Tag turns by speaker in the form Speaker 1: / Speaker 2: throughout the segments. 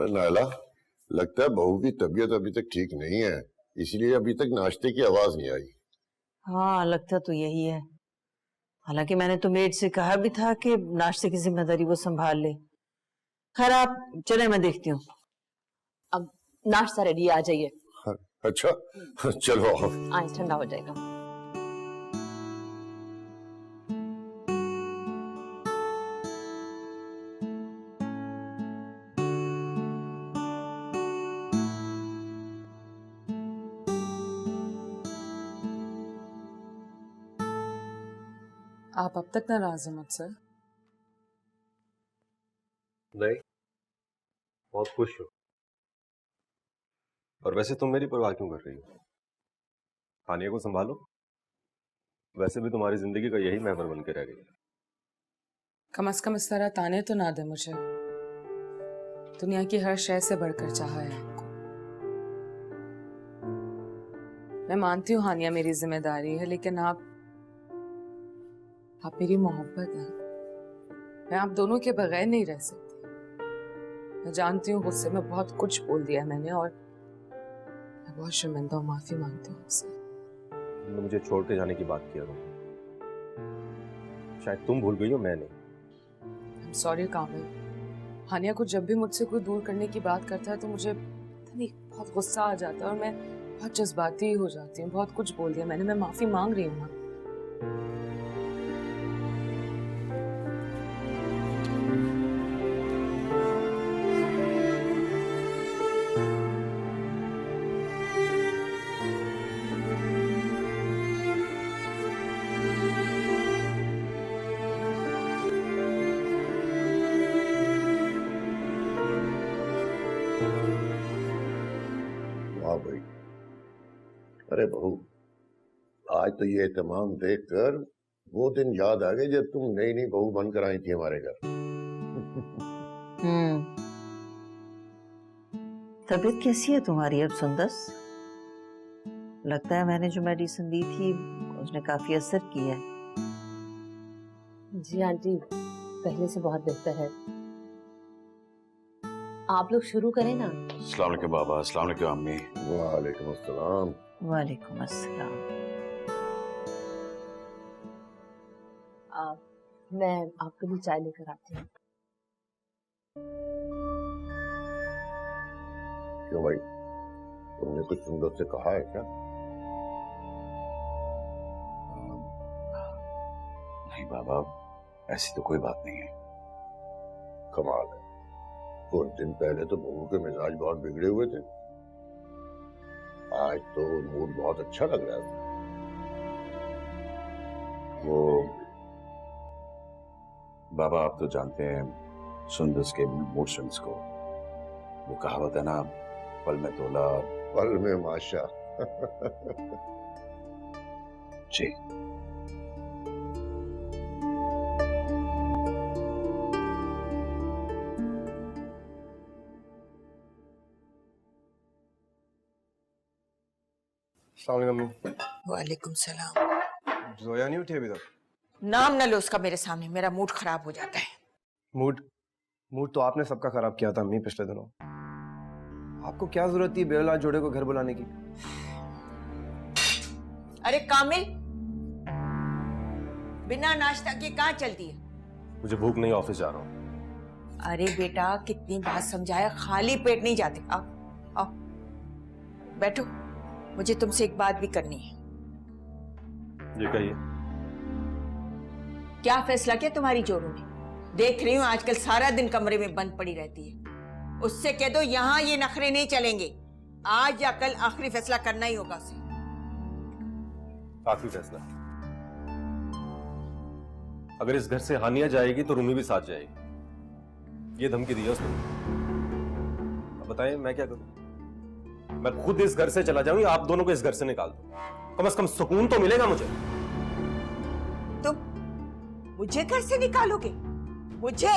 Speaker 1: नायला, लगता है बहू की तबीयत अभी तक ठीक नहीं है, इसलिए अभी तक नाश्ते की आवाज नहीं आई।
Speaker 2: हाँ, लगता तो यही है। हालांकि मैंने तो मेड से कहा भी था कि नाश्ते की जिम्मेदारी वो संभाल ले। खैर आप चले, मैं देखती हूँ।
Speaker 3: अब नाश्ता रेडी, आ जाइए।
Speaker 1: अच्छा चलो आओ।
Speaker 3: आए, ठंडा हो जाएगा।
Speaker 4: आप अब तक नाराज हैं मुझसे?
Speaker 5: नहीं, बहुत खुश हूँ। और वैसे तुम मेरी परवाह क्यों कर रही हो? हानिया को संभालो। वैसे भी तुम्हारी जिंदगी का यही महवर बन के रह गई।
Speaker 4: कम से कम इस तरह ताने तो ना दे मुझे। दुनिया की हर शय से बढ़कर चाहा है आपको। मैं मानती हूँ हानिया मेरी जिम्मेदारी है, लेकिन आप मेरी मोहब्बत हैं। मैं आप दोनों के बगैर नहीं रह सकती। मैं जानती हूँ गुस्से में बहुत कुछ बोल दिया मैंने, और मैं बहुत शर्मिंदा हूँ, माफी मांगती हूँ आपसे।
Speaker 5: तुमने मुझे छोड़ के जाने की बात किया हो, शायद तुम भूल गई हो, मैं नहीं।
Speaker 4: I'm sorry कामिल। हानिया को जब भी मुझसे कोई दूर करने की बात करता है तो मुझे नहीं बहुत गुस्सा आ जाता है और मैं बहुत जज्बाती हो जाती हूँ। बहुत कुछ बोल दिया मैंने, मैं माफी मांग रही हूँ ना।
Speaker 1: वाह भाई, अरे बहू, आज तो ये एहतमाम देखकर वो दिन याद आ गए जब तुम नई नई बहू बनकर आई थी हमारे घर।
Speaker 2: तबीयत कैसी है तुम्हारी अब सुंदस? लगता है मैंने जो मेडिसिन दी थी उसने काफी असर किया है।
Speaker 3: जी आंटी, पहले से बहुत बेहतर है। आप लोग शुरू करें ना।
Speaker 6: अस्सलाम वालेकुम बाबा। अस्सलाम वालेकुम अम्मी।
Speaker 1: वालेकुम अस्सलाम।
Speaker 2: वालेकुम अस्सलाम।
Speaker 3: मैं आपके लिए चाय लेकर आती हूँ।
Speaker 1: क्यों भाई, तुमने कुछ सुंदर से कहा है क्या?
Speaker 6: नहीं बाबा, ऐसी तो कोई बात नहीं है।
Speaker 1: कमाल है, कुछ दिन पहले तो बहू के मिजाज बहुत बिगड़े हुए थे, आज तो मूड बहुत अच्छा लग रहा है।
Speaker 6: वो बाबा, आप तो जानते हैं सुंदस के मूड स्विंग्स को। वो कहावत है ना, पल में तोला
Speaker 1: पल में माशा।
Speaker 6: जी।
Speaker 5: अस्सलाम वालेकुम अम्मी।
Speaker 7: वालेकुम सलाम।
Speaker 5: जोया नहीं उठी अभी तक?
Speaker 7: नाम न लो उसका मेरे सामने, मेरा मूड खराब हो जाता है।
Speaker 5: मूड तो आपने सबका खराब किया था अम्मी पिछले दिनों। आपको क्या जरूरत थी बेौलाद जोड़े को घर बुलाने की?
Speaker 7: अरे कामिल, बिना नाश्ता के कहाँ चलती है?
Speaker 5: मुझे भूख नहीं, ऑफिस जा रहा हूँ।
Speaker 7: अरे बेटा, कितनी बात समझाया, खाली पेट नहीं जाते। आओ आओ बैठो, मुझे तुमसे एक बात भी करनी है।
Speaker 5: ये कहिए।
Speaker 7: क्या फैसला किया तुम्हारी जोरू ने? देख रही हूँ आजकल सारा दिन कमरे में बंद पड़ी रहती है। उससे कह दो यहाँ ये नखरे नहीं चलेंगे। आज या कल आखिरी फैसला करना ही होगा उसे।
Speaker 5: आखिरी फैसला? अगर इस घर से हानिया जाएगी तो रूमी भी साथ जाएगी, ये धमकी दी है उसने। अब बताएं मैं क्या करूं? मैं खुद इस घर से चला जाऊं या आप दोनों को इस घर से निकाल दूं? कम से कम सुकून तो मिलेगा मुझे।
Speaker 7: तुम मुझे घर से निकालोगे? मुझे?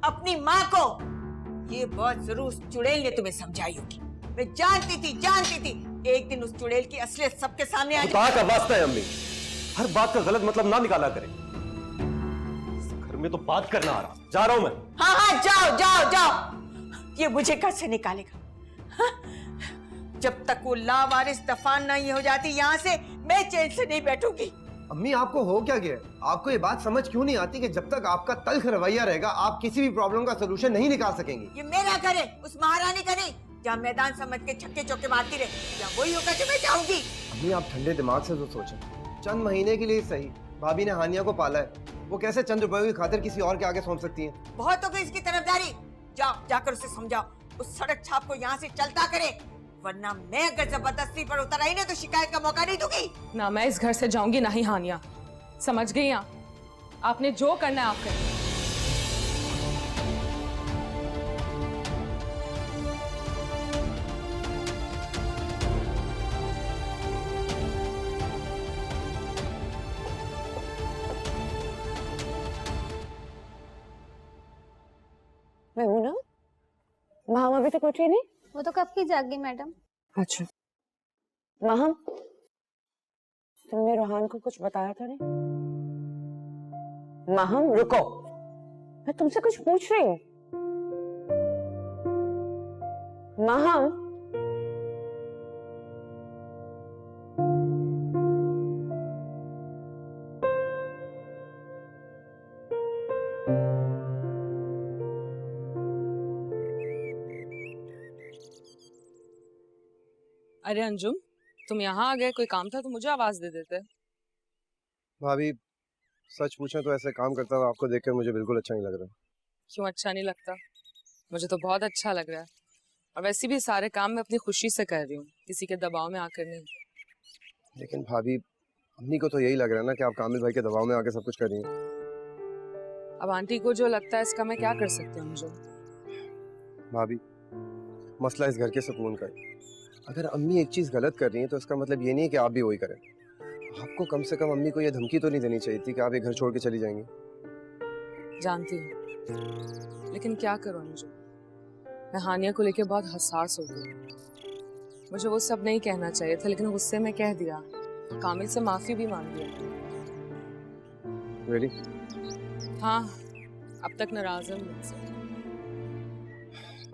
Speaker 7: अपनी माँ को? ये बात जरूर उस चुड़ैल ने तुम्हें समझाई होगी। मैं जानती थी एक दिन उस चुड़ैल की असलियत सबके सामने आ जाएगी।
Speaker 5: खुदा का वास्ता है अम्मी, हर बात का गलत मतलब ना निकाला करें। इस घर में तो बात करना आ रहा। जा रहा हूं मैं।
Speaker 7: हाँ जाओ। ये मुझे घर से निकालेगा? हाँ? जब तक वो लावारिस दफन नहीं हो जाती यहाँ से, मैं चैन से नहीं बैठूंगी।
Speaker 8: अम्मी आपको हो क्या गया? आपको ये बात समझ क्यों नहीं आती कि जब तक आपका तल्ख रवैया रहेगा आप किसी भी प्रॉब्लम का सोल्यूशन नहीं निकाल सकेंगे?
Speaker 7: ये मेरा घर है, उस महारानी का नहीं। जहाँ मैदान समझ के छक्के चौके मारती रहे, या वही होगा जो मैं चाहूंगी।
Speaker 8: अम्मी आप ठंडे दिमाग से तो सोचें, चंद महीने के लिए सही भाभी ने हानिया को पाला है, वो कैसे चंद रुपयों की खातिर किसी और के आगे सौंप सकती हैं?
Speaker 7: बहुत हो गई इसकी तरफदारी। जाओ, जाकर उसे समझाओ उस सड़क छाप को यहाँ से चलता करे, वरना मैं अगर जबरदस्ती पर उतर आई ना तो शिकायत का मौका नहीं दूंगी।
Speaker 4: ना मैं इस घर से जाऊंगी ना ही हानिया, समझ गई आप? आपने जो करना है आप करें।
Speaker 9: महूना, माम अभी तक उठी नहीं?
Speaker 10: वो तो कब की जाग गई मैडम।
Speaker 9: अच्छा माहम, तुमने रोहान को कुछ बताया था नहीं? माहम रुको, मैं तुमसे कुछ पूछ रही हूँ। माहम,
Speaker 4: अरे अंजुम, तुम यहाँ आ गए, कोई काम था तो मुझे आवाज दे देते।
Speaker 8: भाभी सच पूछें तो ऐसे काम करता हुआ आपको देखकर मुझे बिल्कुल अच्छा नहीं लग रहा।
Speaker 4: क्यों अच्छा नहीं लगता? मुझे तो बहुत अच्छा लग रहा है। और वैसे भी सारे काम मैं अपनी खुशी से कर रही हूँ, किसी के दबाव में आकर नहीं।
Speaker 8: लेकिन भाभी अम्मी को तो यही लग रहा है ना कि आप कामिल भाई के दबाव में आके सब कुछ कर रही हैं।
Speaker 4: अब आंटी को जो लगता है इसका मैं क्या कर सकती हूँ अंजुम?
Speaker 8: भाभी मसला इस घर के सुकून का है। अगर अम्मी एक चीज गलत कर रही हैं तो इसका मतलब ये नहीं है कि आप भी वही करें। आपको कम से कम अम्मी को ये धमकी तो नहीं देनी चाहिए थी कि आप ये घर छोड़ के चली जाएंगी।
Speaker 4: जानती हूँ, लेकिन क्या करूँ अंजुम, मैं हानिया को लेकर बहुत हसास हो गई। मुझे वो सब नहीं कहना चाहिए था, लेकिन गुस्से में कह दिया। कामिल से माफी भी मांग लिया।
Speaker 8: Really?
Speaker 4: हाँ, अब तक नाराज है मुझसे।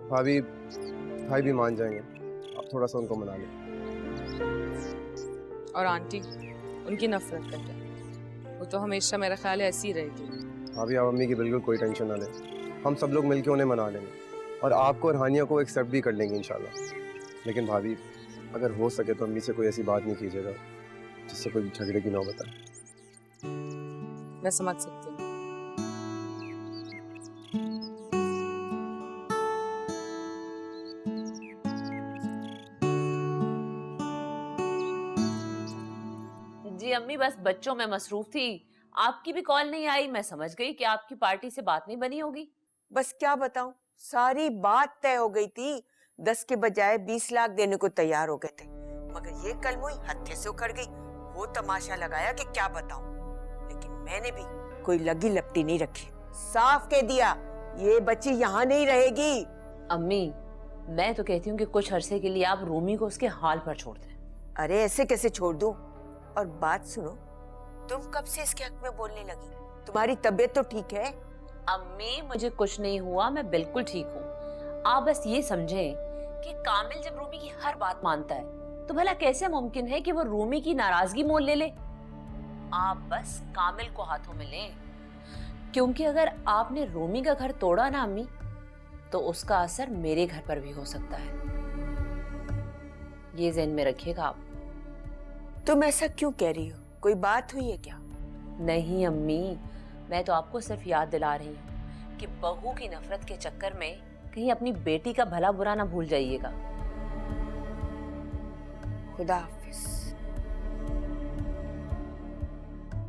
Speaker 8: भाभी भाई भी मान जाएंगे, आप थोड़ा सा उनको मना लें।
Speaker 4: और आंटी, उनकी नफरत करते हैं, वो तो हमेशा मेरा ख्याल है ऐसी ही रहेगी।
Speaker 8: भाभी आप अम्मी की बिल्कुल कोई टेंशन ना लें, हम सब लोग मिलकर उन्हें मना लेंगे और आपको और हानिया को एक्सेप्ट भी कर लेंगे इंशाल्लाह। लेकिन भाभी अगर हो सके तो अम्मी से कोई ऐसी बात नहीं कीजिएगा जिससे कोई झगड़े की नौबत आए।
Speaker 4: मैं समझ सकती हूँ।
Speaker 3: जी अम्मी, बस बच्चों में मसरूफ थी, आपकी भी कॉल नहीं आई। मैं समझ गई कि आपकी पार्टी से बात नहीं बनी होगी।
Speaker 7: बस क्या बताऊं, सारी बात तय हो गई थी। 10 के बजाय 20 लाख देने को तैयार हो गए थे, मगर ये कलमुई हत्थे से उखड़ गई। वो तमाशा लगाया कि क्या बताऊं, लेकिन मैंने भी कोई लगी लपटी नहीं रखी। साफ कह दिया, ये बच्ची यहाँ नहीं रहेगी।
Speaker 3: अम्मी, मैं तो कहती हूँ कि कुछ अरसे के लिए आप रूमी को उसके हाल पर छोड़ दें।
Speaker 7: अरे ऐसे कैसे छोड़ दूं? और बात सुनो, तुम कब से इसके हक में बोलने लगी? तुम्हारी तबीयत तो ठीक है?
Speaker 3: अम्मी, मुझे कुछ नहीं हुआ, मैं बिल्कुल ठीक हूँ। आप बस ये समझें कि कामिल जब रूमी की हर बात मानता है तो भला कैसे मुमकिन है कि वो रूमी की नाराजगी मोल ले ले। आप बस कामिल को हाथों में लें, क्योंकि अगर आपने रूमी का घर तोड़ा ना अम्मी, तो उसका असर मेरे घर पर भी हो सकता है। ये ज़हन में रखिएगा आप।
Speaker 7: तुम ऐसा क्यों कह रही हो? कोई बात हुई है क्या?
Speaker 3: नहीं अम्मी, मैं तो आपको सिर्फ याद दिला रही हूँ कि बहू की नफरत के चक्कर में कहीं अपनी बेटी का भला बुरा ना भूल जाइएगा।
Speaker 7: खुदा हाफिज।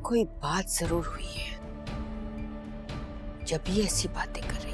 Speaker 7: कोई बात जरूर हुई है, जब ये ऐसी बातें कर रही है।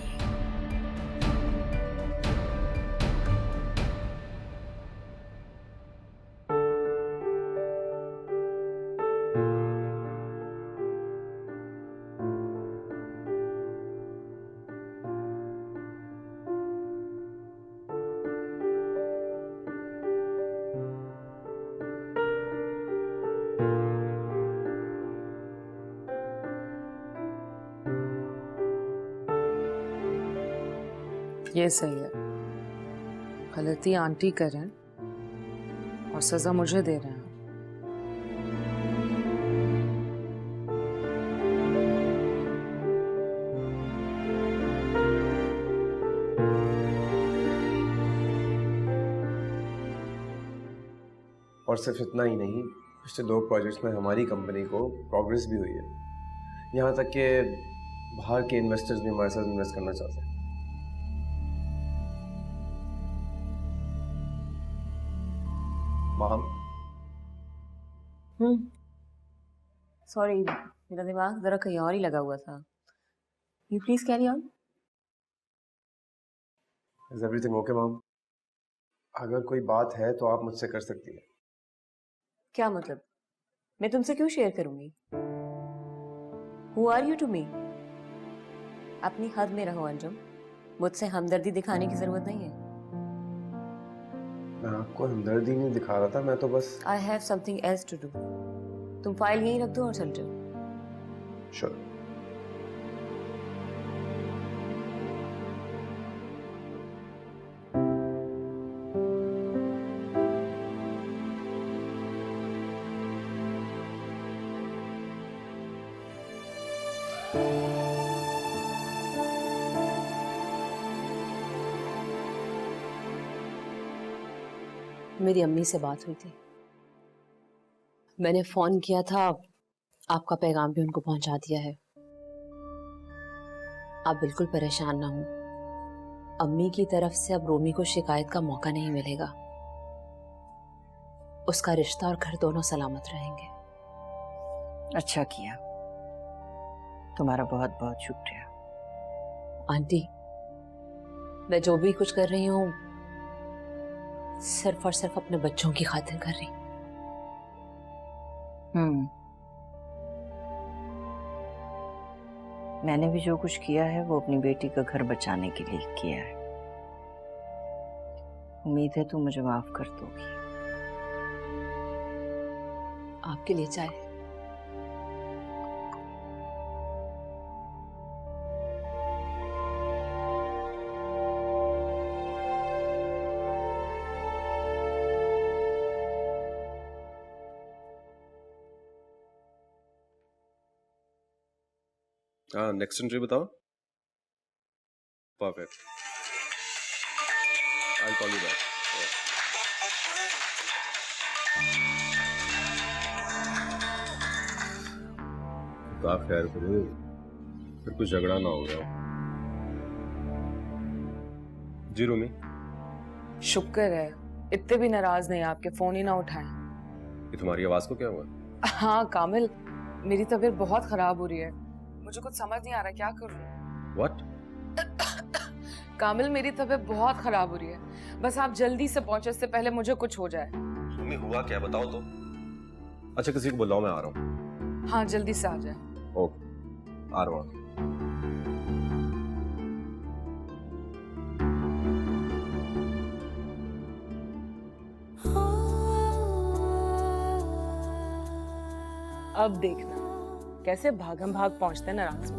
Speaker 4: ये सही है। गलती आंटी कर रहे हैं और सजा मुझे दे रहे हैं।
Speaker 8: और सिर्फ इतना ही नहीं, पिछले 2 प्रोजेक्ट्स में हमारी कंपनी को प्रोग्रेस भी हुई है। यहाँ तक कि बाहर के इन्वेस्टर्स भी हमारे साथ इन्वेस्ट करना चाहते हैं। माम,
Speaker 3: सॉरी, मेरा दिमाग जरा कहीं और ही लगा हुआ था। You please carry on.
Speaker 8: Is everything okay माम? अगर कोई बात है तो आप मुझसे कर सकती है।
Speaker 3: क्या मतलब? मैं तुमसे क्यों शेयर करूंगी? Who are you to me? अपनी हद में रहो अंजुम। मुझसे हमदर्दी दिखाने की जरूरत नहीं है।
Speaker 8: मैं आपको हमदर्दी नहीं दिखा रहा था, मैं तो बस
Speaker 3: I have something else to do. तुम फाइल यहीं रख दो और चल जाओ।
Speaker 8: श्योर।
Speaker 3: मेरी अम्मी से बात हुई थी, मैंने फोन किया था, आपका पैगाम भी उनको पहुंचा दिया है। आप बिल्कुल परेशान ना हो, अम्मी की तरफ से अब रोमी को शिकायत का मौका नहीं मिलेगा। उसका रिश्ता और घर दोनों सलामत रहेंगे।
Speaker 2: अच्छा किया, तुम्हारा बहुत बहुत शुक्रिया।
Speaker 3: आंटी, मैं जो भी कुछ कर रही हूँ सिर्फ और सिर्फ अपने बच्चों की खातिर कर रही हूँ।
Speaker 2: मैंने भी जो कुछ किया है वो अपनी बेटी का घर बचाने के लिए किया है। उम्मीद है तुम मुझे माफ कर दोगी।
Speaker 3: आपके लिए चाय।
Speaker 5: हाँ, नेक्स्ट एंट्री बताओ। Perfect, I call you back. तो आप खैर करो, फिर कुछ झगड़ा ना हो गया। जी रूमी।
Speaker 4: शुक्र है इतने भी नाराज नहीं, आपके फोन ही ना उठाएं।
Speaker 5: ये तुम्हारी आवाज को क्या हुआ?
Speaker 4: हाँ कामिल, मेरी तबीयत बहुत खराब हो रही है, मुझे कुछ समझ नहीं आ रहा क्या करूं।
Speaker 5: What?
Speaker 4: कामिल, मेरी तबीयत बहुत खराब हो रही है, बस आप जल्दी से पहुंचे, इससे पहले मुझे कुछ हो जाए।
Speaker 5: रूमी हुआ क्या, बताओ तो। अच्छा, किसी को बुलाओ, मैं आ रहा हूँ।
Speaker 4: हाँ जल्दी से आ जाए।
Speaker 5: ओके, आ रहा हूँ।
Speaker 4: अब देखना कैसे भागम भाग पहुंचते हैं नाराज में।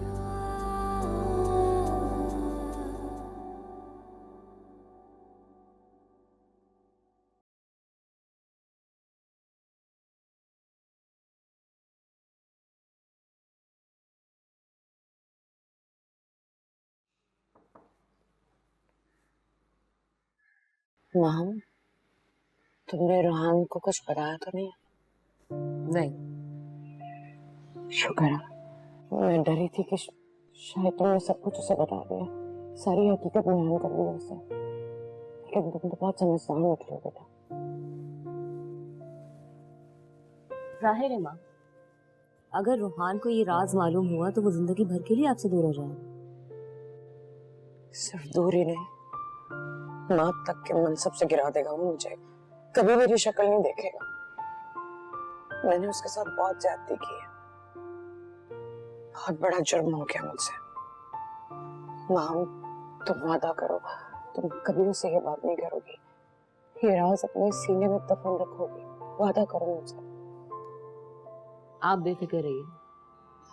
Speaker 9: माम, तुमने रूहान को कुछ बताया तो नहीं?
Speaker 3: नहीं।
Speaker 9: शुक्र है, मैं डरी थी कि शायद तुमने सब कुछ उसे बता दिया, सारी हकीकत बयान कर दी उसे, लेकिन तुम तो बहुत समझदार निकले बेटा।
Speaker 3: जाहिर है माँ, अगर रूहान को ये राज मालूम हुआ तो वो जिंदगी भर के लिए आपसे दूर हो जाएगा।
Speaker 9: सिर्फ दूर ही नहीं, मौत तक के मनसब से गिरा देगा वो मुझे, कभी मेरी शक्ल नहीं देखेगा। मैंने उसके साथ बहुत ज्यादती की है, बहुत बड़ा जुर्म हो गया मुझसे। माम, तुम वादा करो, तुम कभी उसे ये बात नहीं करोगी, ये राज अपने सीने में दफन रखोगी, वादा करो मुझसे।
Speaker 3: आप बेफिक्र रहिए,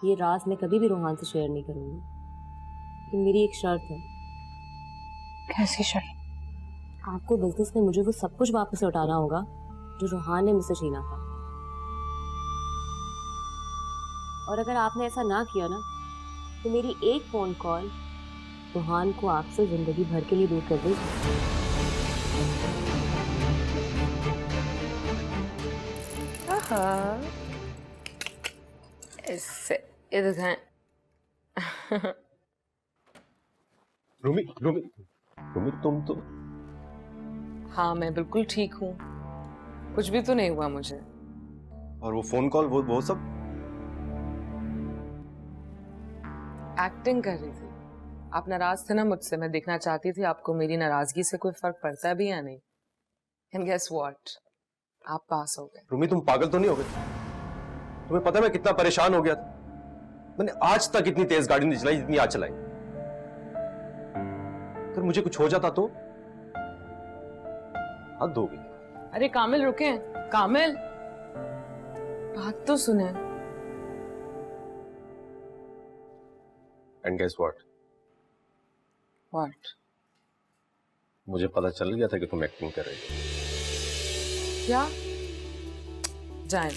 Speaker 3: ये राज मैं कभी भी रूहान से शेयर नहीं करूंगी, लेकिन मेरी एक शर्त है।
Speaker 9: कैसी शर्त?
Speaker 10: आपको बिजनेस में मुझे वो सब कुछ वापस लौटाना होगा जो रूहान ने मुझसे छीना था। और अगर आपने ऐसा ना किया ना तो मेरी एक फोन कॉल रूहान को आपसे जिंदगी भर के लिए दूर कर देगी।
Speaker 4: इससे इधर हैं।
Speaker 5: रूमी रूमी रूमी, तुम तो
Speaker 4: हाँ मैं बिल्कुल ठीक हूँ, कुछ भी तो नहीं हुआ मुझे।
Speaker 5: और वो फोन कॉल वो सब
Speaker 4: एक्टिंग कर रही थी। आप नाराज थे ना मुझसे, मैं देखना चाहती थी आपको मेरी नाराजगी से कोई फर्क पड़ता भी या नहीं। एंड गेस व्हाट, आप पास हो गए।
Speaker 5: रूमी, तुम पागल तो नहीं हो गए? तुम्हें पता है मैं कितना परेशान हो गया था? मैंने आज तक इतनी तेज गाड़ी नहीं चलाई जितनी आज चलाई। अगर मुझे कुछ हो जाता तो हद होगी।
Speaker 4: अरे कामिल रुके, कामिल बात तो सुने।
Speaker 5: And guess what?
Speaker 4: व्हाट?
Speaker 5: मुझे पता चल गया था कि तुम एक्टिंग कर रही हो।
Speaker 4: क्या? जाए,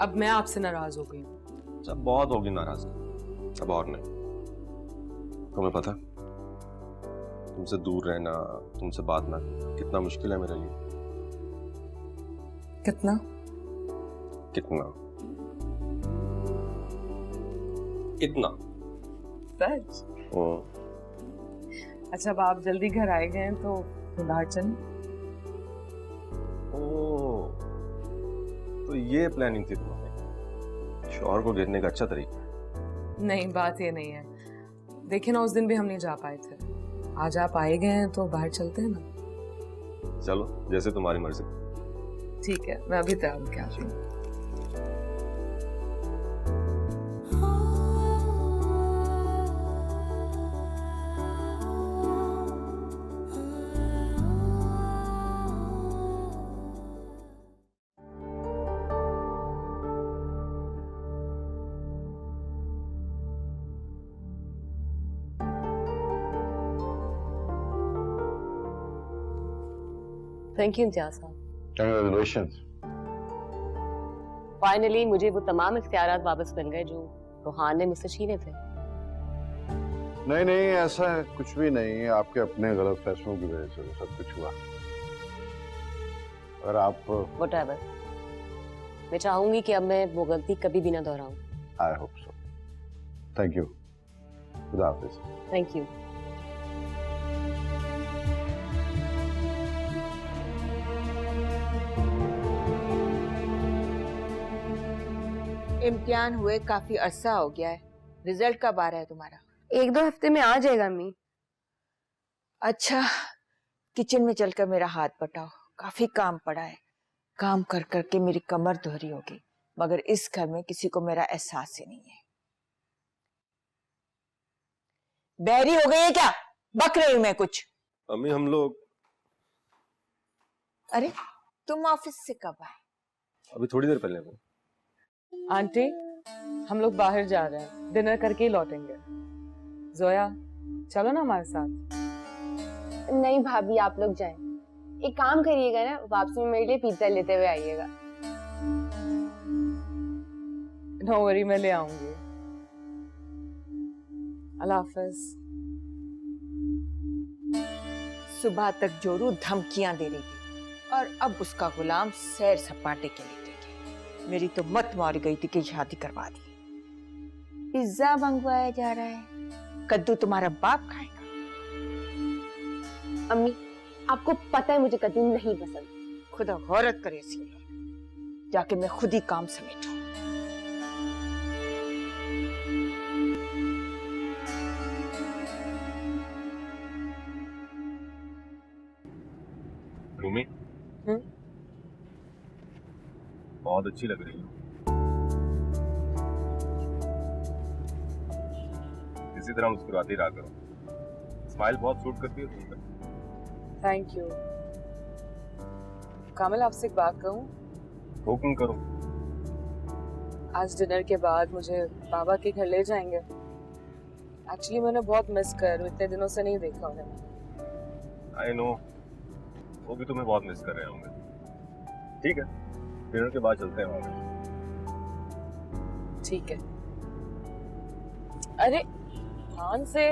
Speaker 4: अब मैं आपसे नाराज हो गई हूँ।
Speaker 5: सब बहुत होगी नाराज, अब और नहीं। तुम्हें पता तुमसे दूर रहना, तुमसे बात ना कितना मुश्किल है मेरे लिए।
Speaker 4: कितना?
Speaker 5: कितना? इतना।
Speaker 4: सच? अच्छा, अब आप जल्दी घर आए गए हैं तो बाहर चलें।
Speaker 5: ओह, तो ये प्लानिंग थी तुम्हारी? शौहर को गिरने का अच्छा तरीका है।
Speaker 4: नहीं, बात ये नहीं है। देखिए ना, उस दिन भी हम नहीं जा पाए थे। आज आप आए गए हैं तो बाहर चलते हैं ना।
Speaker 5: चलो, जैसे तुम्हारी मर्जी।
Speaker 4: ठीक है, मैं अभी तैयार होके आती हूँ।
Speaker 10: थैंक यू इम्तियाज साहब।
Speaker 6: Congratulations.
Speaker 10: फाइनली मुझे वो तमाम इख्तियारात वापस मिल गए जो रूहान ने मुझसे छीने थे।
Speaker 6: नहीं नहीं, ऐसा कुछ भी नहीं है। आपके अपने गलत फैसलों की वजह से वो सब कुछ हुआ। और आप
Speaker 10: व्हाटएवर, मैं चाहूंगी कि अब मैं वो गलती कभी भी ना दोहराऊं।
Speaker 6: I hope so. Thank you. खुदा हाफिज।
Speaker 10: Thank you.
Speaker 7: इम्तिहान हुए काफी अरसा हो गया है, रिजल्ट कब आ रहा है तुम्हारा?
Speaker 9: 1-2 हफ्ते में आ जाएगा अम्मी।
Speaker 7: अच्छा, किचन में चलकर मेरा हाथ बटाओ, काफी काम पड़ा है। काम कर करके मेरी कमर दोहरी होगी, मगर इस घर में किसी को मेरा एहसास ही नहीं है। बहरी हो गई है क्या? बक रही हूं मैं कुछ?
Speaker 5: अम्मी, हम लोग
Speaker 7: अरे तुम ऑफिस से कब आए?
Speaker 5: अभी थोड़ी देर पहले।
Speaker 4: आंटी, हम लोग बाहर जा रहे हैं, डिनर करके ही लौटेंगे। जोया, चलो ना हमारे साथ।
Speaker 9: नहीं भाभी, आप लोग जाएं। एक काम करिएगा ना, वापसी में मेरे लिए पिज्जा लेते हुए आइएगा।
Speaker 4: नो वरी, मैं ले आऊंगी। अल्लाह हाफिज।
Speaker 7: सुबह तक जोरू धमकियां दे रही थी और अब उसका गुलाम सैर सपाटे के लिए टेके। मेरी तो मत मार गई थी कि शादी करवा दी। पिज्जा मंगवाया जा रहा है, कद्दू तुम्हारा बाप खाएगा।
Speaker 9: अम्मी, आपको पता है मुझे कद्दू नहीं पसंद।
Speaker 7: खुदा गौरत करे सी, जाके मैं खुद ही काम समेटूं।
Speaker 5: रूमी, बहुत अच्छी लग रही हो। इसी तरह मुस्कुराती रहा करो। स्माइल बहुत सूट करती है तुम पर।
Speaker 4: Thank you. कामिल, आपसे एक बात कहूँ?
Speaker 5: हुक्म करो।
Speaker 4: आज डिनर के बाद मुझे बाबा के घर ले जाएंगे। एक्चुअली मैंने बहुत मिस कर, इतने दिनों से नहीं देखा उन्हें।
Speaker 5: आई नो, वो भी तुम्हें बहुत मिस कर रहे होंगे। ठीक है, डिनर के बाद चलते हैं वहां।
Speaker 4: ठीक है। अरे ध्यान से,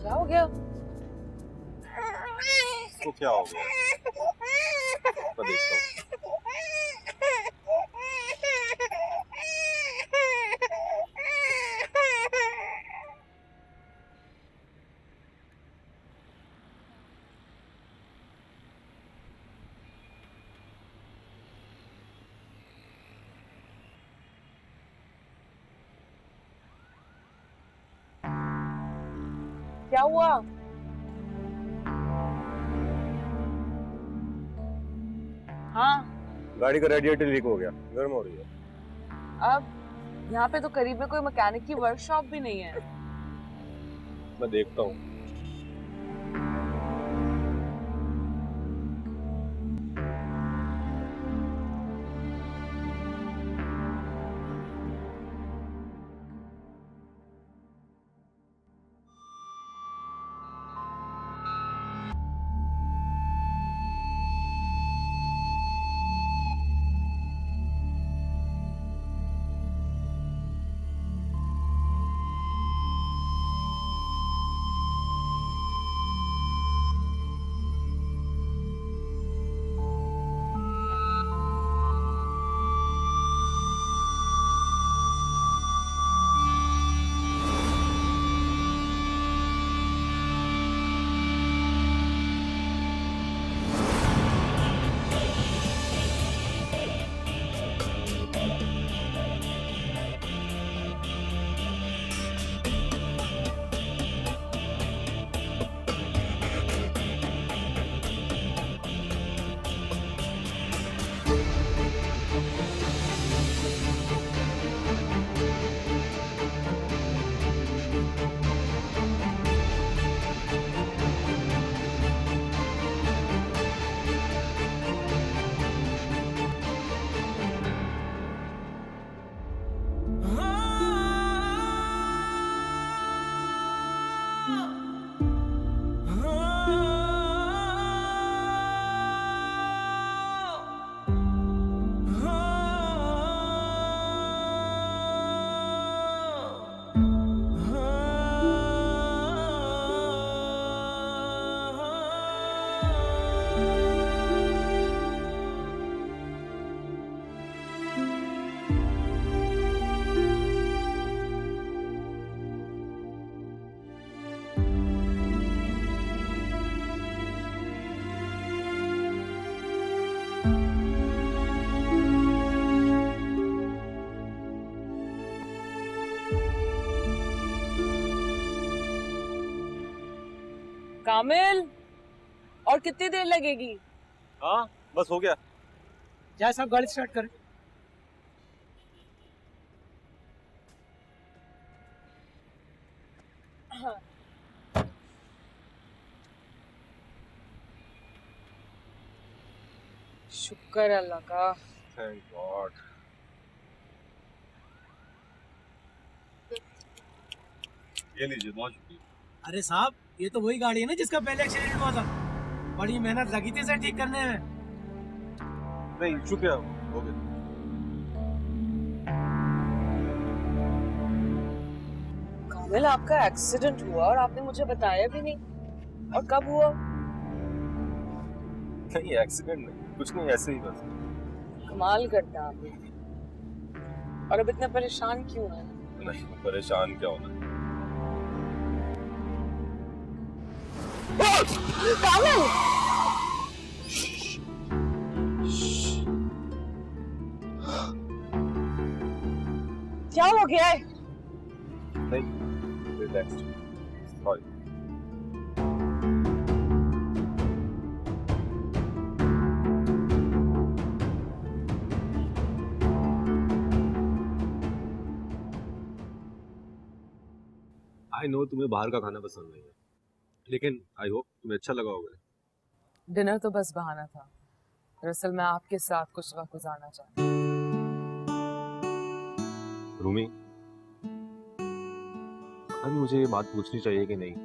Speaker 4: क्या हो गया?
Speaker 5: तो क्या हो गया? मैं देखता हूँ।
Speaker 4: क्या हुआ? हाँ,
Speaker 5: गाड़ी का रेडिएटर लीक हो गया, गर्म हो रही है।
Speaker 4: अब यहाँ पे तो करीब में कोई मैकेनिक की वर्कशॉप भी नहीं है।
Speaker 5: मैं देखता हूँ।
Speaker 4: कामिल, और कितनी देर लगेगी?
Speaker 5: हाँ, बस हो गया।
Speaker 11: जय साहब, गाड़ी स्टार्ट करें।
Speaker 4: शुक्र अल्लाह का।
Speaker 5: Thank God. ये लीजिए, बहुत शुक्रिया।
Speaker 11: अरे साहब, ये तो वही गाड़ी है ना जिसका पहले एक्सीडेंट हुआ था। बड़ी मेहनत लगी थी इसे ठीक करने में।
Speaker 5: नहीं, शुक्रिया, हो गया।
Speaker 4: कामिल, आपका एक्सीडेंट हुआ और आपने मुझे बताया भी नहीं। और कब हुआ?
Speaker 5: नहीं, एक्सीडेंट नहीं, कुछ नहीं, ऐसे ही बस।
Speaker 4: कमाल करता आपने। और अब इतना परेशान क्यों है?
Speaker 5: नहीं, परेशान क्या होना।
Speaker 4: कामिल! क्या हो गया है?
Speaker 5: नहीं, रिलैक्स, सॉरी। आई नो तुम्हें बाहर का खाना पसंद नहीं है, लेकिन आई होप तुम्हें अच्छा लगा होगा।
Speaker 4: डिनर तो बस बहाना था। दरअसल मैं आपके साथ कुछ वक्त गुजारना चाहती हूँ।
Speaker 5: रूमी, अभी मुझे ये बात पूछनी चाहिए कि नहीं,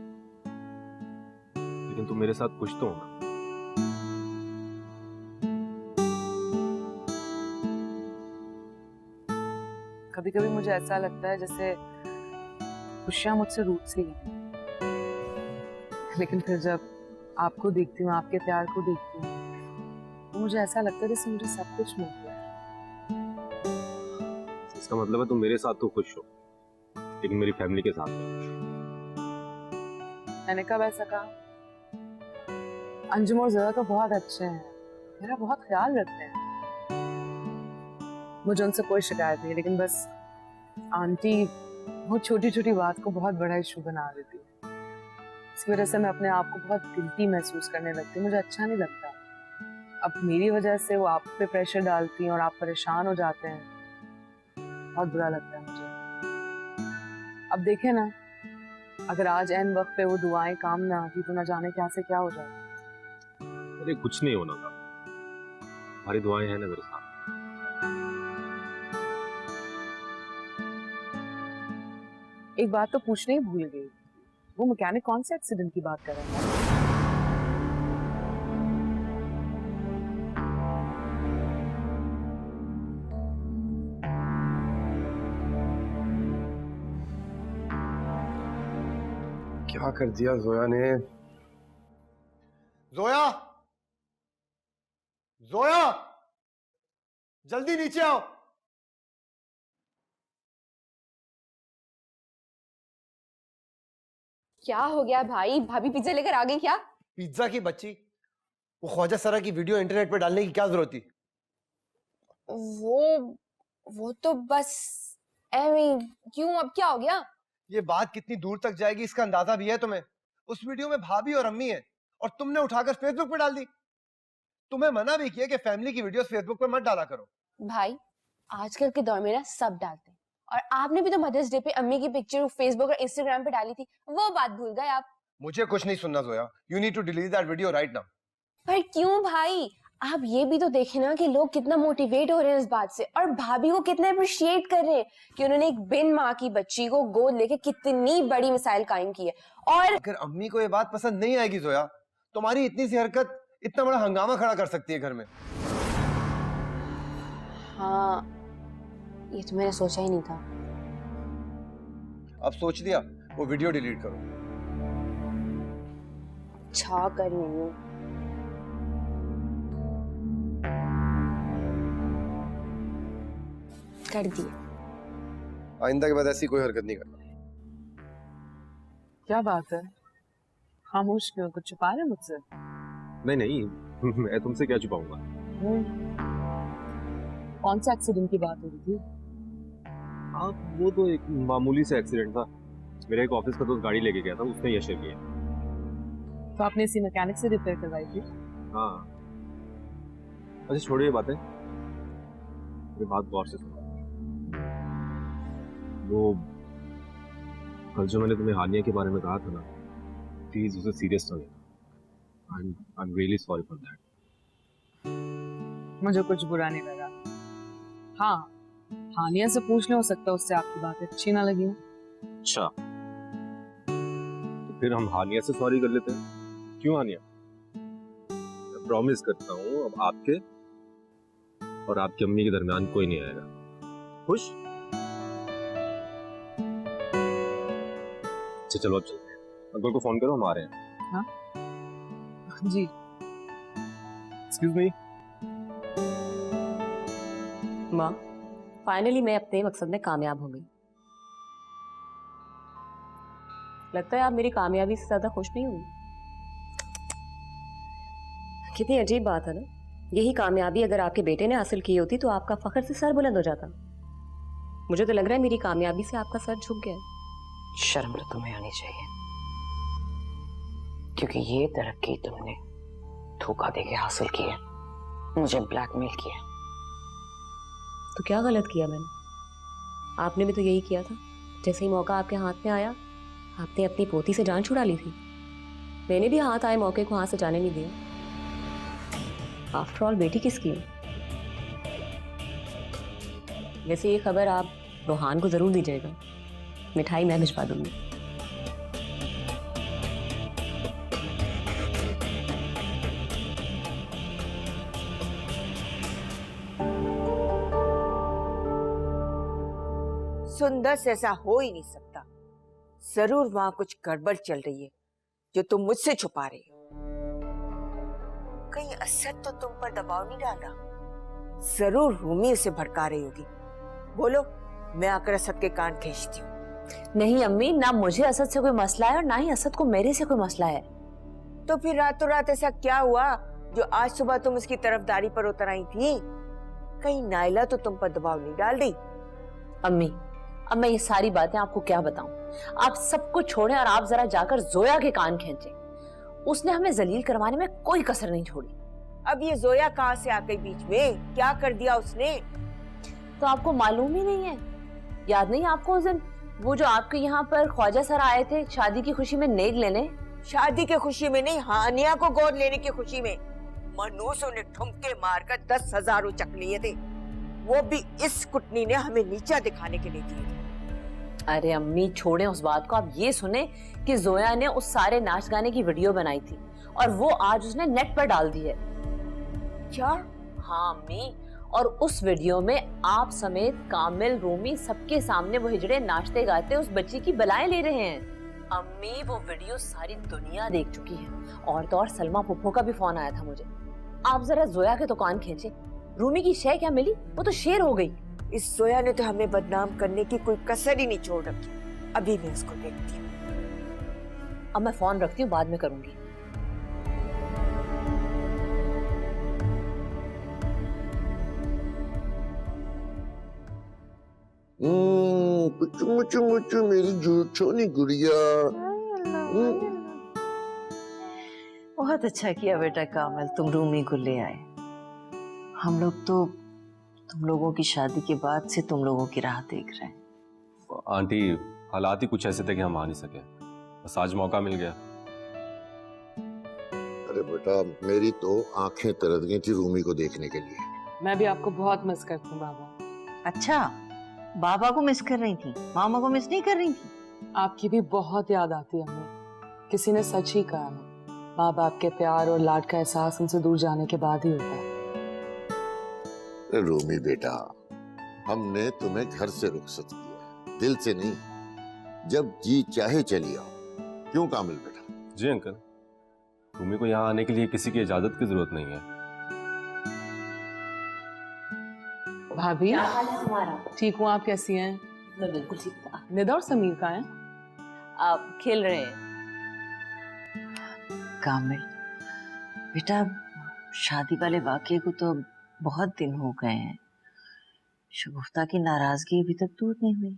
Speaker 5: लेकिन तुम मेरे साथ खुश तो हो ना?
Speaker 4: कभी कभी मुझे ऐसा लगता है जैसे खुशियां मुझसे रूठ सी गई, लेकिन फिर जब आपको देखती हूँ, आपके प्यार को देखती हूँ, तो मुझे ऐसा लगता है जैसे मुझे सब कुछ मिल गया।
Speaker 5: इसका मतलब है तुम मेरे साथ तो खुश हो, लेकिन मेरी फैमिली के साथ नहीं खुश हो।
Speaker 4: मैंने कब ऐसा कहा? अंजुम और ज़रा तो बहुत अच्छे हैं, मेरा बहुत ख्याल रखते हैं, मुझे उनसे कोई शिकायत नहीं, लेकिन बस आंटी वो छोटी छोटी बात को बहुत बड़ा इशू बना देती है। इसकी वजह से मैं अपने आप को बहुत गिल्टी महसूस करने लगती हूँ, मुझे अच्छा नहीं लगता। अब मेरी वजह से वो आप पे प्रेशर डालती हैं और आप परेशान हो जाते हैं, बहुत बुरा लगता है मुझे। अब देखें ना, अगर आज ऐन वक्त पे वो दुआएं काम ना आती तो ना जाने क्या से क्या हो जाता।
Speaker 5: अरे कुछ नहीं होना था, हमारी दुआएं हैं ना मेरे साथ।
Speaker 4: एक बात तो पूछने ही भूल गई, वो मैकेनिक कौन से एक्सीडेंट की बात कर रहा है?
Speaker 8: क्या कर दिया जोया ने?
Speaker 12: जोया, जोया, जल्दी नीचे आओ।
Speaker 13: क्या हो गया भाई? भाभी पिज्जा लेकर आ गई क्या?
Speaker 12: पिज्जा की बच्ची, वो ख्वाजा सरा की वीडियो इंटरनेट पे डालने की क्या जरूरत थी?
Speaker 13: वो तो बस क्यों, अब क्या हो गया?
Speaker 12: ये बात कितनी दूर तक जाएगी इसका अंदाजा भी है तुम्हें? उस वीडियो में भाभी और अम्मी है और तुमने उठाकर फेसबुक पे डाल दी। तुम्हें मना भी किया कि फैमिली की वीडियोस फेसबुक पे मत डाला करो।
Speaker 13: भाई आजकल के दौर में ना सब डालते हैं, और आपने भी तो मदर्स डे पे अम्मी की पिक्चर फेसबुक और इंस्टाग्राम पे डाली थी, वो बात भूल गए आप?
Speaker 12: मुझे कुछ नहीं सुनना Zoya, you need to delete that video right now.
Speaker 13: पर क्यों भाई? आप ये भी तो देखें ना कि लोग कितना मोटिवेट हो रहे हैं इस बात से, और भाभी को कितना अप्रिशिएट कर रहे हैं कि उन्होंने एक बिन माँ की बच्ची को गोद लेके कितनी बड़ी मिसाइल कायम की है। और
Speaker 12: अगर अम्मी को ये बात पसंद नहीं आएगी जोया, तुम्हारी इतनी सी हरकत इतना बड़ा हंगामा खड़ा कर सकती है घर में।
Speaker 13: हाँ, ये तो मैंने सोचा ही नहीं था।
Speaker 12: अब सोच दिया, वो वीडियो डिलीट करो।
Speaker 13: अच्छा कर रही हूँ। कर दिए।
Speaker 8: आइंदा के बाद ऐसी कोई हरकत नहीं करना।
Speaker 4: क्या बात है, खामोश क्यों? कुछ छुपा रहे मुझसे?
Speaker 5: नहीं नहीं, मैं तुमसे क्या छुपाऊंगा।
Speaker 4: कौन सा एक्सीडेंट की बात हो रही थी?
Speaker 5: आप वो तो एक मामूली सा एक्सीडेंट था, मेरे एक ऑफिस का दोस्त गाड़ी लेके गया था, उसने ये शेयर किया।
Speaker 4: तो आपने इसी मैकेनिक से रिपेयर करवाई थी?
Speaker 5: हाँ। अच्छा छोड़िए बातें, मेरी बात गौर से सुनो। वो कल जो मैंने तुम्हें हानिया के बारे में कहा था ना, प्लीज उसे सीरियस ना लेना। I'm really sorry for that.
Speaker 4: मुझे कुछ बुरा नहीं लगा। हाँ, हानिया से पूछ ले, हो सकता है उससे आपकी बात अच्छी ना लगी हो।
Speaker 5: अच्छा, तो फिर हम हानिया से सॉरी कर लेते हैं। क्यों हानिया? मैं प्रॉमिस करता हूँ अब आपके और आपकी अम्मी के दरमियान कोई नहीं आएगा। खुश? अच्छा चलो अब चलते हैं। अंकल को फोन करो, हम आ रहे हैं।
Speaker 4: हाँ जी।
Speaker 5: Excuse me.
Speaker 10: माँ, फाइनली मैं अपने मकसद में कामयाब हो गई। लगता है आप मेरी कामयाबी से ज्यादा खुश नहीं हुई। कितनी अजीब बात है ना, यही कामयाबी अगर आपके बेटे ने हासिल की होती तो आपका फख्र से सर बुलंद हो जाता। मुझे तो लग रहा है मेरी कामयाबी से आपका सर झुक गया है।
Speaker 9: शर्म तो तुम्हें आनी चाहिए, क्योंकि ये तरक्की तुमने धोखा देके हासिल की है, मुझे ब्लैकमेल किया।
Speaker 10: तो क्या गलत किया मैंने? आपने भी तो यही किया था। जैसे ही मौका आपके हाथ में आया, आपने अपनी पोती से जान छुड़ा ली थी। मैंने भी हाथ आए मौके को हाथ से जाने नहीं दिया। आफ्टर ऑल बेटी किसकी है? वैसे ये खबर आप रोहान को जरूर दीजिएगा, मिठाई मैं भिजवा दूंगी।
Speaker 7: सुंदर से ऐसा हो ही नहीं सकता। जरूर वहां कुछ गड़बड़ चल रही है जो तुम मुझसे छुपा रही हो। कहीं असद तो तुम पर दबाव नहीं डाल रहा? जरूर रूमी उसे भड़का रही होगी। बोलो, मैं आकर असद के कान खींचती हूँ।
Speaker 3: नहीं अम्मी, ना मुझे असद से कोई मसला है और ना ही असद को मेरे से कोई मसला है।
Speaker 7: तो फिर रातों रात ऐसा क्या हुआ जो आज सुबह तुम उसकी तरफदारी पर उतर आई थी? कहीं नाइला तो तुम पर दबाव नहीं डाल रही?
Speaker 3: अम्मी, अब मैं ये सारी बातें आपको क्या बताऊं? आप सब कुछ छोड़ें और आप जरा जाकर जोया के कान खींचें। उसने हमें जलील करवाने में कोई कसर नहीं छोड़ी।
Speaker 7: अब ये जोया कहाँ से आ गई बीच में? क्या कर दिया उसने?
Speaker 3: तो आपको मालूम ही नहीं है? याद नहीं आपको उस दिन वो जो आपके यहाँ पर ख्वाजा सर आए थे शादी की खुशी में नेक लेने?
Speaker 7: शादी की खुशी में नहीं, हानिया को गोद लेने की खुशी में। मनूसों ने ठुमके मारकर 10,000 उचक लिए थे, वो भी इस कुटनी ने हमें नीचा दिखाने के लिए दिए थे।
Speaker 3: अरे अम्मी छोड़ें उस बात को, आप ये सुने कि जोया ने उस सारे नाच गाने की वीडियो बनाई थी और वो आज उसने नेट पर डाल दी है।
Speaker 7: क्या?
Speaker 3: हाँ अम्मी, और उस वीडियो में आप समेत कामिल, रूमी सबके सामने वो हिजड़े नाचते गाते उस बच्ची की बलाएं ले रहे हैं। अम्मी वो वीडियो सारी दुनिया देख चुकी है और तो और सलमा पुप्पो का भी फोन आया था मुझे। आप जरा जोया के तो कान खींचे। रूमी की शय क्या मिली? वो तो शेर हो गई।
Speaker 7: इस जोया ने तो हमें बदनाम करने की कोई कसर ही नहीं छोड़ रखी। अभी मैं उसको देखती हूँ।
Speaker 3: अब मैं फोन रखती हूँ, बाद में करूंगी।
Speaker 1: पुचू मुचू मुचू मेरी छोटी गुड़िया।
Speaker 2: बहुत अच्छा किया बेटा कामिल, तुम रूमी को ले आए। हम लोग तो तुम लोगों की शादी के बाद से तुम लोगों की राह देख रहे हैं।
Speaker 5: आंटी, हालात ही कुछ ऐसे थे कि हम आ नहीं सके, बस आज मौका मिल गया।
Speaker 1: अरे बेटा, मेरी तो आंखें तरस गई थी रूमी को देखने के लिए।
Speaker 4: मैं भी आपको बहुत मिस करती हूँ बाबा।
Speaker 2: अच्छा, बाबा को मिस कर रही थी, मामा को मिस नहीं कर रही थी?
Speaker 4: आपकी भी बहुत याद आती है हमें। किसी ने सच ही कहा है, माँ बाप के प्यार और लाड का एहसास उनसे दूर जाने के बाद ही होता है।
Speaker 1: रूमी बेटा, हमने तुम्हें घर से रुखसत किया, दिल से नहीं। जब जी चाहे चली आओ। क्यों कामिल बेटा?
Speaker 5: जी अंकल, रूमी को यहाँ आने के लिए किसी की इजाजत की जरूरत नहीं है।
Speaker 4: भाभी,
Speaker 3: क्या हाल है तुम्हारा?
Speaker 4: ठीक हूँ, आप कैसी हैं?
Speaker 3: मैं बिल्कुल ठीक था।
Speaker 4: निदा और समीर कहाँ हैं?
Speaker 3: आप खेल रहे हैं।
Speaker 2: कामिल बेटा, शादी वाले वाकये को तो बहुत दिन हो गए हैं। शगुफ्ता की नाराजगी अभी तक दूर नहीं हुई।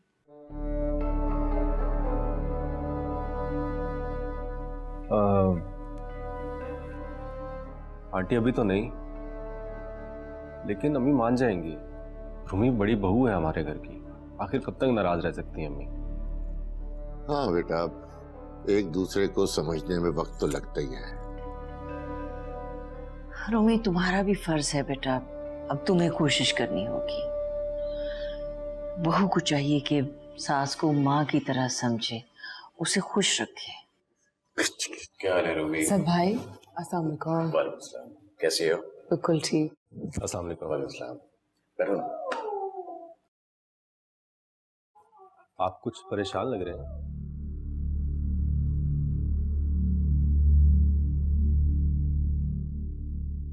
Speaker 5: आंटी अभी तो नहीं, लेकिन अम्मी मान जाएंगी। रूमी बड़ी बहू है हमारे घर की, आखिर कब तक नाराज रह सकती हैं अम्मी?
Speaker 1: हाँ बेटा, एक दूसरे को समझने में वक्त तो लगता ही है।
Speaker 2: रूमी, तुम्हारा भी फर्ज है बेटा, अब तुम्हें कोशिश करनी होगी। बहू को चाहिए कि सास को माँ की तरह समझे, उसे खुश रखे।
Speaker 6: क्या हाल है रूमी?
Speaker 4: सब भाई, अस्सलाम वालेकुम।
Speaker 6: वालेकुम सलाम। कैसे हो?
Speaker 4: बिल्कुल ठीक।
Speaker 5: अस्सलाम वालेकुम।
Speaker 6: वालेकुम सलाम। बैठो ना।
Speaker 5: आप कुछ परेशान लग रहे हैं।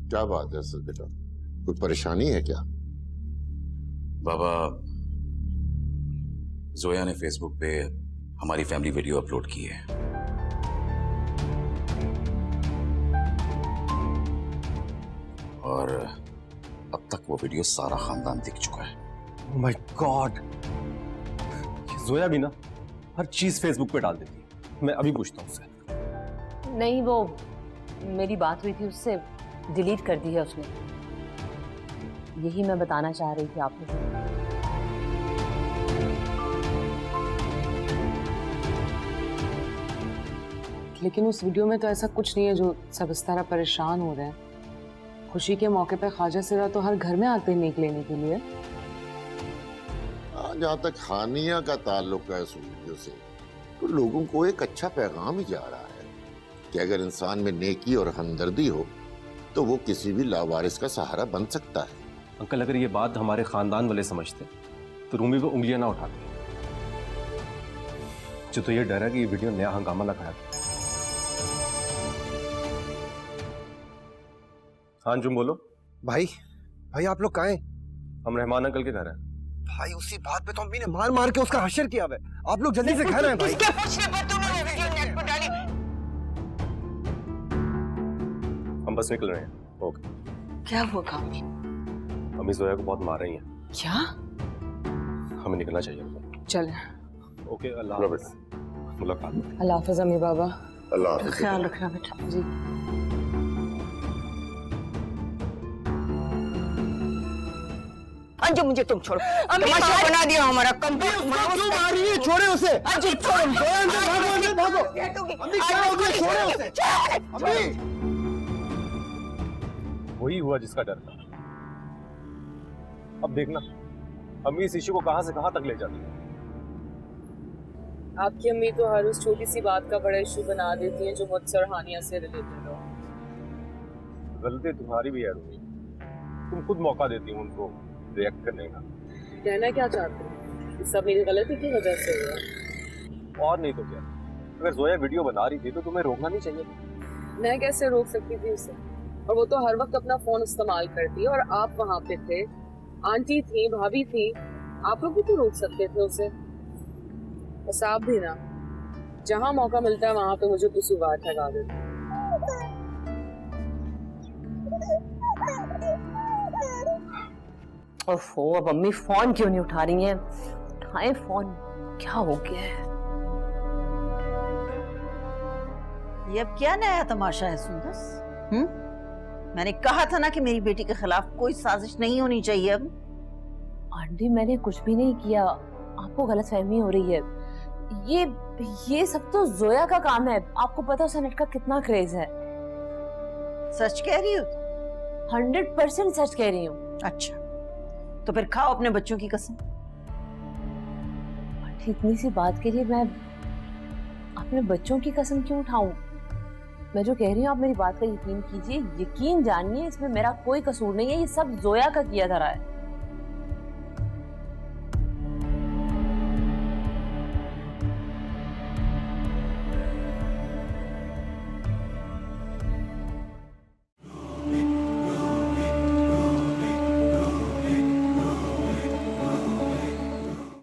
Speaker 1: क्या बात है सर बेटा, कोई परेशानी है क्या?
Speaker 6: बाबा, जोया ने फेसबुक पे हमारी फैमिली वीडियो अपलोड की है। और अब तक वो वीडियो सारा खानदान देख चुका है।
Speaker 5: ओह माय गॉड, जोया भी ना हर चीज फेसबुक पे डाल देती है। मैं अभी पूछता हूँ उससे।
Speaker 3: नहीं, वो मेरी बात हुई थी उससे, डिलीट कर दी है उसने। यही मैं बताना चाह रही थी आपको।
Speaker 4: लेकिन उस वीडियो में तो ऐसा कुछ नहीं है जो सब इस तरह परेशान हो रहे हैं। खुशी के मौके पे ख्वाजा सिरा तो हर घर में आते हैं नेक लेने के लिए।
Speaker 1: जहाँ तक हानिया का ताल्लुक है इस वीडियो से, तो लोगों को एक अच्छा पैगाम ही जा रहा है कि अगर इंसान में नेकी और हमदर्दी हो तो वो किसी भी लावारिस का सहारा बन सकता है।
Speaker 5: अंकल, अगर ये बात हमारे खानदान वाले समझते तो रूमी पे उंगलियां ना उठाते। मुझे तो ये डर है कि ये वीडियो नया हंगामा ना खाया। हाँ अंजुम बोलो।
Speaker 8: भाई भाई आप लोग कहाँ हैं?
Speaker 5: हम रहमान अंकल के घर हैं।
Speaker 8: भाई उसी बात पे तो अम्मी ने मार मार के उसका हश्र किया है। आप लोग जल्दी से घर आए भाई।
Speaker 7: किसके पूछने पर तूने ये वीडियो नेट पर डाली?
Speaker 5: हम बस निकल रहे हैं। ओके।
Speaker 2: क्या हुआ कामिल?
Speaker 5: अम्मी जोया को बहुत मार रही हैं।
Speaker 2: क्या?
Speaker 5: हमें निकलना चाहिए।
Speaker 4: चले।
Speaker 5: ओके अल्लाह हाफ़िज़। मुलाकात।
Speaker 4: अल्लाह हाफ़िज़ अम्मी बाबा।
Speaker 1: अल्लाह हाफ़िज़।
Speaker 2: ख्याल रखना बेटा।
Speaker 4: जी।
Speaker 7: अंजू मुझे तुम छोड़ो। तमाशा बना दिया हमारा कम।
Speaker 12: क्यों मार रही है? छोड़े उसे।
Speaker 7: अंजू छोड़ो।
Speaker 12: भागो भागो। अम्मी क्या हो गया? छोड़े उसे। अम्मी
Speaker 5: वही हुआ जिसका डर था। अब देखना अम्मी इस इशू को कहां से कहां तक ले जाती है।
Speaker 4: आपकी अम्मी तो हर उस छोटी सी बात का बड़ा इशू बना देती है जो मुझसे और हानिया से रिलेटेड हो।
Speaker 5: गलती तुम्हारी भी है रूमी, तुम खुद मौका देती हो उनको रिएक्ट करने का।
Speaker 4: कहना क्या चाहते हो? ये सब मेरी गलती की वजह से हुआ।
Speaker 5: और नहीं तो क्या, अगर जोया वीडियो बना रही थी तो तुम्हें रोकना नहीं चाहिए।
Speaker 4: मैं कैसे रोक सकती थी उसे? और वो तो हर वक्त अपना फोन इस्तेमाल करती है और आप वहां पे थे, आंटी थी, भाभी थी, आप लोग भी तो रोक सकते थे उसे। बस आप भी ना, जहां मौका मिलता है वहां पे मुझे कसूरवार ठहरा देते।
Speaker 3: ओफो, अब अम्मी फोन क्यों नहीं उठा रही हैं? उठाएं फोन, क्या हो गया है?
Speaker 2: ये अब क्या नया तमाशा है सुंदस? मैंने कहा था ना कि मेरी बेटी के खिलाफ कोई साजिश नहीं होनी चाहिए। अब
Speaker 3: आंटी मैंने कुछ भी नहीं किया, आपको गलतफहमी हो रही है। ये सब तो जोया का काम है। आपको पता है उसे नेट का कितना क्रेज है।
Speaker 2: सच कह रही हो?
Speaker 3: 100% सच कह रही हूँ।
Speaker 2: अच्छा तो फिर खाओ अपने बच्चों की कसम।
Speaker 3: आंटी इतनी सी बात के लिए मैं अपने बच्चों की कसम क्यों उठाऊं? मैं जो कह रही हूँ आप मेरी बात का यकीन कीजिए, यकीन जानिए, इसमें मेरा कोई कसूर नहीं है। ये सब जोया का किया जा रहा है।